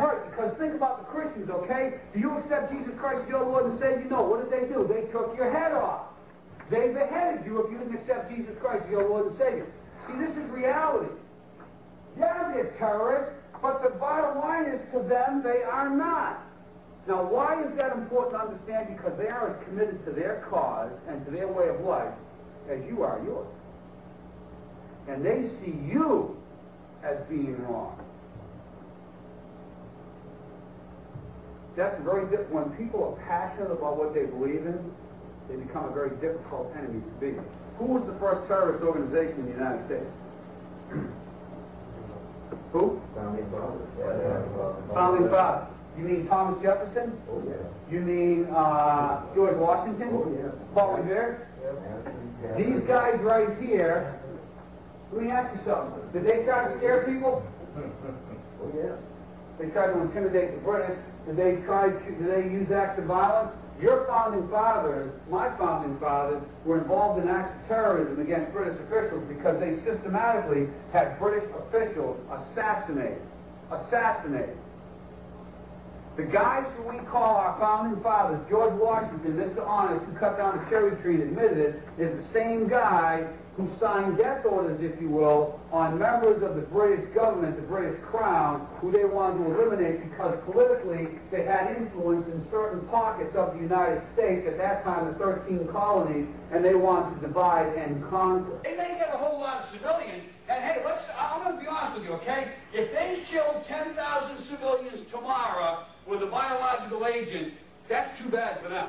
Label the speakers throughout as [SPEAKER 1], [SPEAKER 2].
[SPEAKER 1] hurt, because think about the Christians, okay? Do you accept Jesus Christ as your Lord and Savior? No. What did they do? They took your head off. They beheaded you if you didn't accept Jesus Christ as your Lord and Savior. See, this is reality. Yeah, they're terrorists, but the bottom line is, to them, they are not. Now, why is that important to understand? Because they are as committed to their cause and to their way of life as you are yours. And they see you as being wrong. That's very different. When people are passionate about what they believe in, they become a very difficult enemy to be. Who was the first terrorist organization in the United States? Who?
[SPEAKER 2] Founding Fathers.
[SPEAKER 1] Founding Fathers. You mean Thomas Jefferson?
[SPEAKER 2] Oh, yeah.
[SPEAKER 1] You mean George Washington?
[SPEAKER 2] Oh, yeah.
[SPEAKER 1] Paul Revere?
[SPEAKER 2] Yeah.
[SPEAKER 1] These guys right here, let me ask you something. Did they try to scare people?
[SPEAKER 2] Oh, yeah.
[SPEAKER 1] They tried to intimidate the British. Did they use acts of violence? Your founding fathers, my founding fathers, were involved in acts of terrorism against British officials because they systematically had British officials assassinated. Assassinated. The guys who we call our founding fathers, George Washington, Mr. Honest, who cut down a cherry tree and admitted it, is the same guy who signed death orders, if you will, on members of the British government, the British Crown, who they wanted to eliminate because politically they had influence in certain pockets of the United States, at that time the 13 colonies, and they wanted to divide and conquer. They may get a whole lot of civilians, and hey, I'm going to be honest with you, okay? If they killed 10,000 civilians tomorrow with a biological agent, that's too bad for them.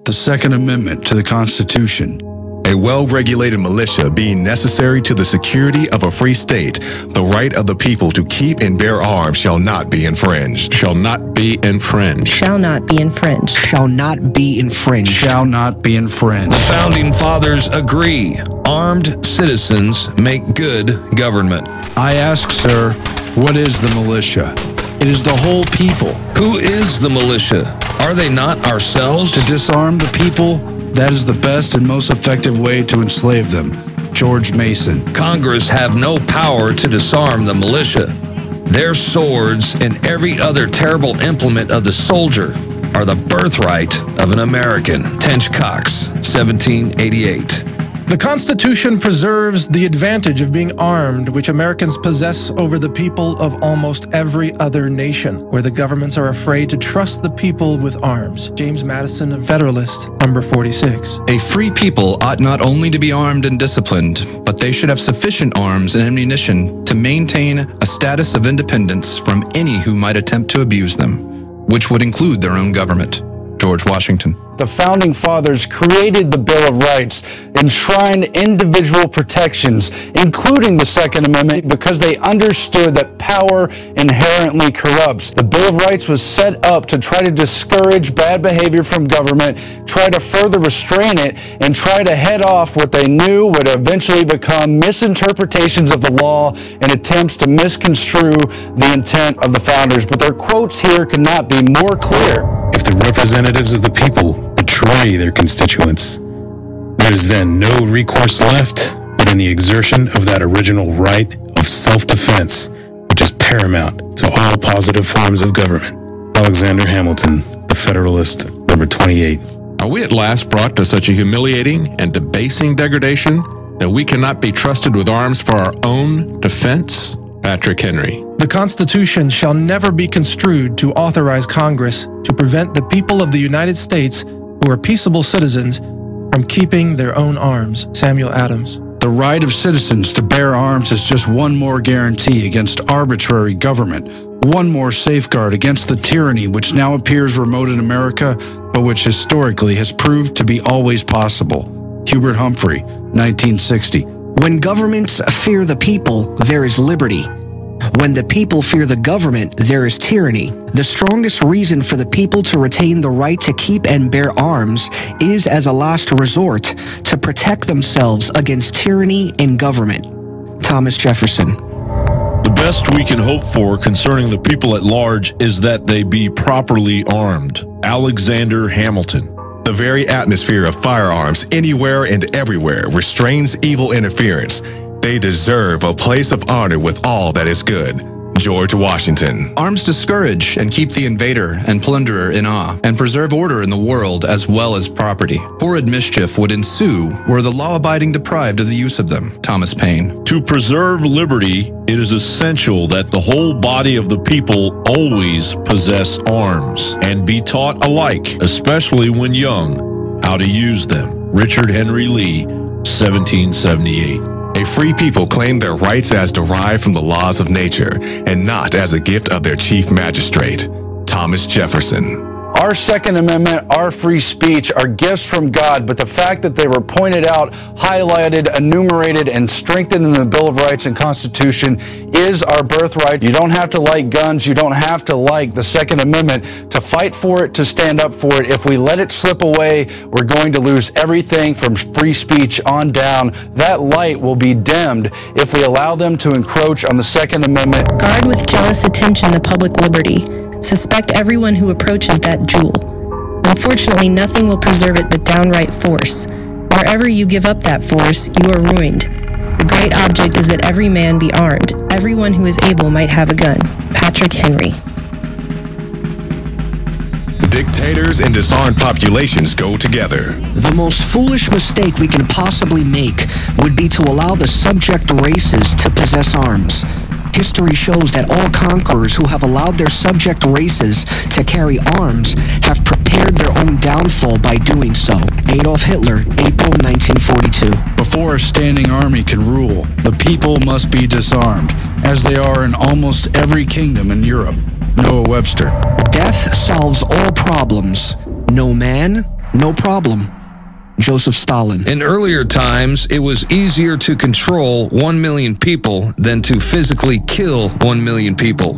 [SPEAKER 3] The Second Amendment to the Constitution.
[SPEAKER 4] A well-regulated militia being necessary to the security of a free state, the right of the people to keep and bear arms shall not be infringed.
[SPEAKER 5] Shall not be infringed.
[SPEAKER 6] Shall not be infringed.
[SPEAKER 7] Shall not be infringed.
[SPEAKER 3] Shall not be infringed.
[SPEAKER 8] The Founding Fathers agree. Armed citizens make good government.
[SPEAKER 3] I ask, sir, what is the militia? It is the whole people.
[SPEAKER 8] Who is the militia? Are they not ourselves?
[SPEAKER 3] To disarm the people, that is the best and most effective way to enslave them. George Mason.
[SPEAKER 8] Congress have no power to disarm the militia. Their swords and every other terrible implement of the soldier are the birthright of an American. Tench Cox, 1788.
[SPEAKER 9] The Constitution preserves the advantage of being armed, which Americans possess over the people of almost every other nation, where the governments are afraid to trust the people with arms. James Madison, a Federalist, number 46.
[SPEAKER 10] A free people ought not only to be armed and disciplined, but they should have sufficient arms and ammunition to maintain a status of independence from any who might attempt to abuse them, which would include their own government. George Washington.
[SPEAKER 11] The Founding Fathers created the Bill of Rights, enshrined individual protections, including the Second Amendment, because they understood that power inherently corrupts. The Bill of Rights was set up to try to discourage bad behavior from government, try to further restrain it, and try to head off what they knew would eventually become misinterpretations of the law and attempts to misconstrue the intent of the Founders. But their quotes here could not be more clear.
[SPEAKER 5] If the representatives of the people betray their constituents, there is then no recourse left but in the exertion of that original right of self-defense, which is paramount to all positive forms of government. Alexander Hamilton, The Federalist, number 28.
[SPEAKER 12] Are we at last brought to such a humiliating and debasing degradation that we cannot be trusted with arms for our own defense? Patrick Henry.
[SPEAKER 9] The Constitution shall never be construed to authorize Congress to prevent the people of the United States, who are peaceable citizens, from keeping their own arms. Samuel Adams.
[SPEAKER 3] The right of citizens to bear arms is just one more guarantee against arbitrary government, one more safeguard against the tyranny which now appears remote in America, but which historically has proved to be always possible. Hubert Humphrey, 1960.
[SPEAKER 7] When governments fear the people, there is liberty. When the people fear the government, there is tyranny. The strongest reason for the people to retain the right to keep and bear arms is, as a last resort, to protect themselves against tyranny and government. Thomas Jefferson.
[SPEAKER 6] The best we can hope for concerning the people at large is that they be properly armed. Alexander Hamilton.
[SPEAKER 4] The very atmosphere of firearms anywhere and everywhere restrains evil interference. They deserve a place of honor with all that is good. George Washington.
[SPEAKER 10] Arms discourage and keep the invader and plunderer in awe, and preserve order in the world as well as property. Horrid mischief would ensue were the law-abiding deprived of the use of them. Thomas Paine.
[SPEAKER 6] To preserve liberty, it is essential that the whole body of the people always possess arms and be taught alike, especially when young, how to use them. Richard Henry Lee, 1778.
[SPEAKER 4] A free people claim their rights as derived from the laws of nature and not as a gift of their chief magistrate. Thomas Jefferson.
[SPEAKER 11] Our Second Amendment, our free speech are gifts from God, but the fact that they were pointed out, highlighted, enumerated, and strengthened in the Bill of Rights and Constitution is our birthright. You don't have to like guns. You don't have to like the Second Amendment to fight for it, to stand up for it. If we let it slip away, we're going to lose everything from free speech on down. That light will be dimmed if we allow them to encroach on the Second Amendment.
[SPEAKER 13] Guard with jealous attention the public liberty. Suspect everyone who approaches that jewel. Unfortunately, nothing will preserve it but downright force. Wherever you give up that force, you are ruined. The great object is that every man be armed. Everyone who is able might have a gun. Patrick Henry.
[SPEAKER 4] Dictators and disarmed populations go together.
[SPEAKER 7] The most foolish mistake we can possibly make would be to allow the subject races to possess arms. History shows that all conquerors who have allowed their subject races to carry arms have prepared their own downfall by doing so. Adolf Hitler, April 1942.
[SPEAKER 3] Before a standing army can rule, the people must be disarmed, as they are in almost every kingdom in Europe. Noah Webster.
[SPEAKER 7] Death solves all problems. No man, no problem. Joseph Stalin.
[SPEAKER 8] In earlier times, it was easier to control 1 million people than to physically kill 1 million people.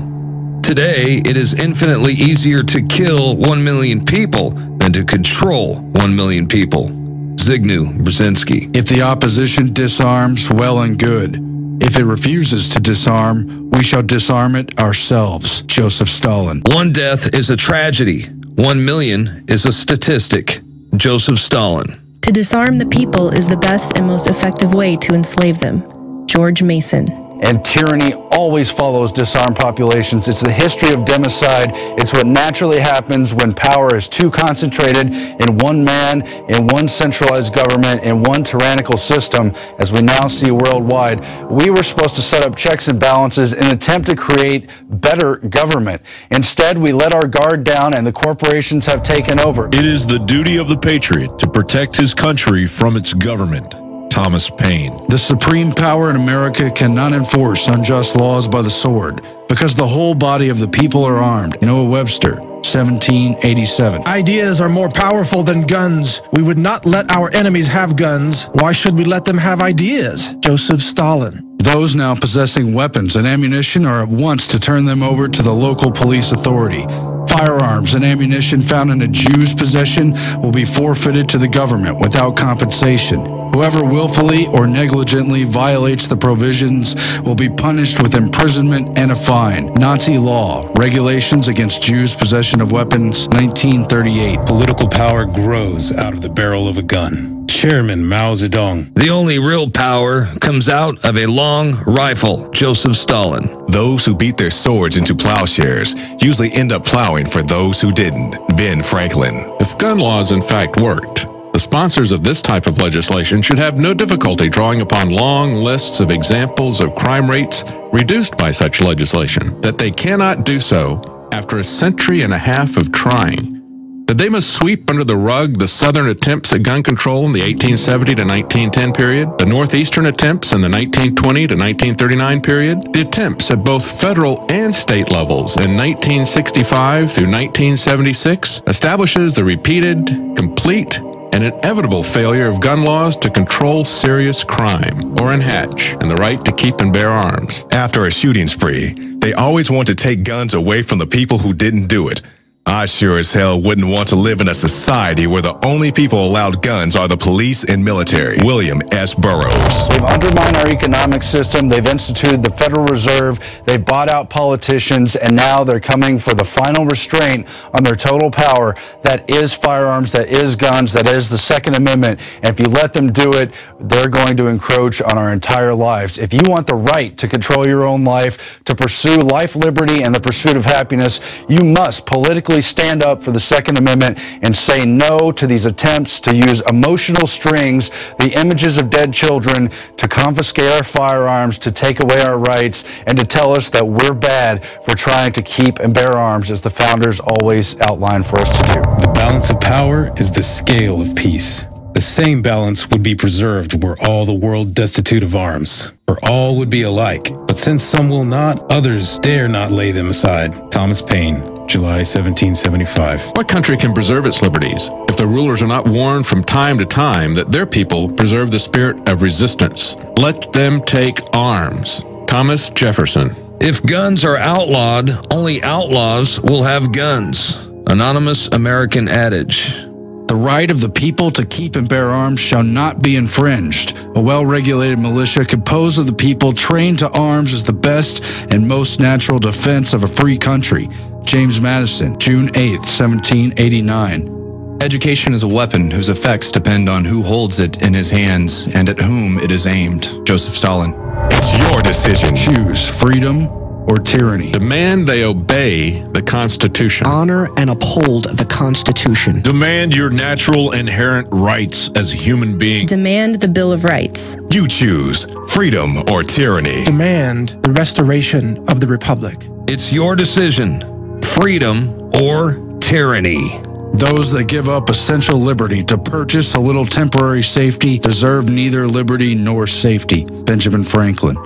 [SPEAKER 8] Today, it is infinitely easier to kill 1 million people than to control 1 million people. Zygmunt Brzezinski.
[SPEAKER 3] If the opposition disarms, well and good. If it refuses to disarm, we shall disarm it ourselves. Joseph Stalin.
[SPEAKER 8] One death is a tragedy. 1 million is a statistic. Joseph Stalin.
[SPEAKER 13] To disarm the people is the best and most effective way to enslave them. George Mason.
[SPEAKER 11] And tyranny always follows disarmed populations. It's the history of democide. It's what naturally happens when power is too concentrated in one man, in one centralized government, in one tyrannical system, as we now see worldwide. We were supposed to set up checks and balances in an attempt to create better government. Instead, we let our guard down and the corporations have taken over.
[SPEAKER 6] It is the duty of the patriot to protect his country from its government. Thomas Paine.
[SPEAKER 3] The supreme power in America cannot enforce unjust laws by the sword, because the whole body of the people are armed. Noah Webster, 1787.
[SPEAKER 9] Ideas are more powerful than guns. We would not let our enemies have guns. Why should we let them have ideas? Joseph Stalin.
[SPEAKER 3] Those now possessing weapons and ammunition are at once to turn them over to the local police authority. Firearms and ammunition found in a Jew's possession will be forfeited to the government without compensation. Whoever willfully or negligently violates the provisions will be punished with imprisonment and a fine. Nazi law, regulations against Jews' possession of weapons, 1938.
[SPEAKER 5] Political power grows out of the barrel of a gun. Chairman Mao Zedong.
[SPEAKER 8] The only real power comes out of a long rifle. Joseph Stalin.
[SPEAKER 4] Those who beat their swords into plowshares usually end up plowing for those who didn't. Ben Franklin.
[SPEAKER 12] If gun laws in fact worked, the sponsors of this type of legislation should have no difficulty drawing upon long lists of examples of crime rates reduced by such legislation. That they cannot do so after a century and a half of trying. That they must sweep under the rug the Southern attempts at gun control in the 1870 to 1910 period, the Northeastern attempts in the 1920 to 1939 period, the attempts at both federal and state levels in 1965 through 1976 establishes the repeated, complete, an inevitable failure of gun laws to control serious crime, Orrin Hatch, and the right to keep and bear arms.
[SPEAKER 4] After a shooting spree, they always want to take guns away from the people who didn't do it. I sure as hell wouldn't want to live in a society where the only people allowed guns are the police and military. William S. Burroughs.
[SPEAKER 11] They've undermined our economic system. They've instituted the Federal Reserve. They've bought out politicians, and now they're coming for the final restraint on their total power. That is firearms, that is guns, that is the Second Amendment. And if you let them do it, they're going to encroach on our entire lives. If you want the right to control your own life, to pursue life, liberty, and the pursuit of happiness, you must politically stand up for the Second Amendment and say no to these attempts to use emotional strings, the images of dead children, to confiscate our firearms, to take away our rights, and to tell us that we're bad for trying to keep and bear arms, as the founders always outlined for us to do.
[SPEAKER 5] The balance of power is the scale of peace. The same balance would be preserved were all the world destitute of arms, for all would be alike. But since some will not, others dare not lay them aside. Thomas Paine, July 1775.
[SPEAKER 12] What country can preserve its liberties if the rulers are not warned from time to time that their people preserve the spirit of resistance? Let them take arms. Thomas Jefferson.
[SPEAKER 8] If guns are outlawed, only outlaws will have guns. Anonymous American adage.
[SPEAKER 3] The right of the people to keep and bear arms shall not be infringed. A well-regulated militia composed of the people trained to arms is the best and most natural defense of a free country. James Madison, June 8, 1789.
[SPEAKER 10] Education is a weapon whose effects depend on who holds it in his hands and at whom it is aimed. Joseph Stalin.
[SPEAKER 4] It's your decision.
[SPEAKER 3] Choose freedom or tyranny.
[SPEAKER 12] Demand they obey the Constitution.
[SPEAKER 7] Honor and uphold the Constitution.
[SPEAKER 6] Demand your natural inherent rights as a human being.
[SPEAKER 13] Demand the Bill of Rights.
[SPEAKER 4] You choose freedom or tyranny.
[SPEAKER 9] Demand the restoration of the Republic.
[SPEAKER 8] It's your decision. Freedom or tyranny.
[SPEAKER 3] Those that give up essential liberty to purchase a little temporary safety deserve neither liberty nor safety. Benjamin Franklin.